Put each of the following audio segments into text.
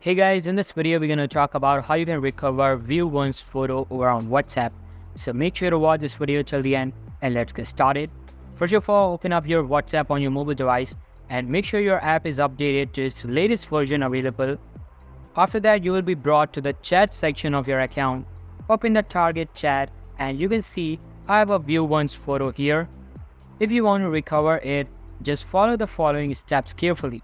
Hey guys, in this video we're going to talk about how you can recover view one's photo over on WhatsApp. So make sure to watch this video till the end and let's get started. First of all, open up your WhatsApp on your mobile device and make sure your app is updated to its latest version available. After that, you will be brought to the chat section of your account. Open the target chat and you can see I have a view one's photo here. If you want to recover it, just follow the following steps carefully.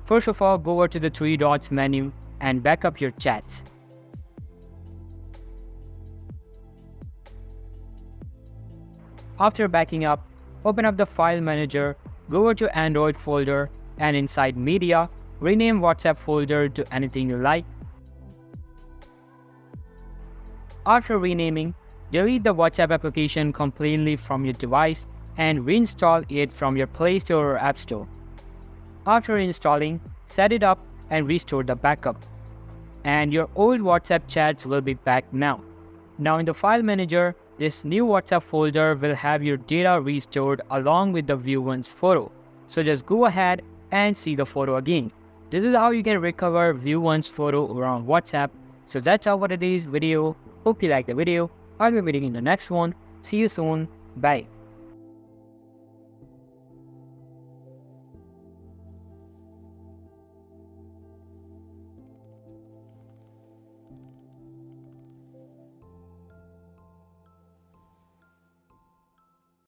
First of all, go over to the three dots menu and back up your chats. After backing up, open up the file manager, go over to Android folder and inside media, rename WhatsApp folder to anything you like. After renaming, delete the WhatsApp application completely from your device and reinstall it from your Play Store or App Store. After installing, set it up and restore the backup. And your old WhatsApp chats will be back now. Now in the file manager, this new WhatsApp folder will have your data restored along with the view one's photo. So just go ahead and see the photo again. This is how you can recover view one's photo around WhatsApp. So that's all for today's video. Hope you liked the video. I'll be meeting in the next one. See you soon. Bye.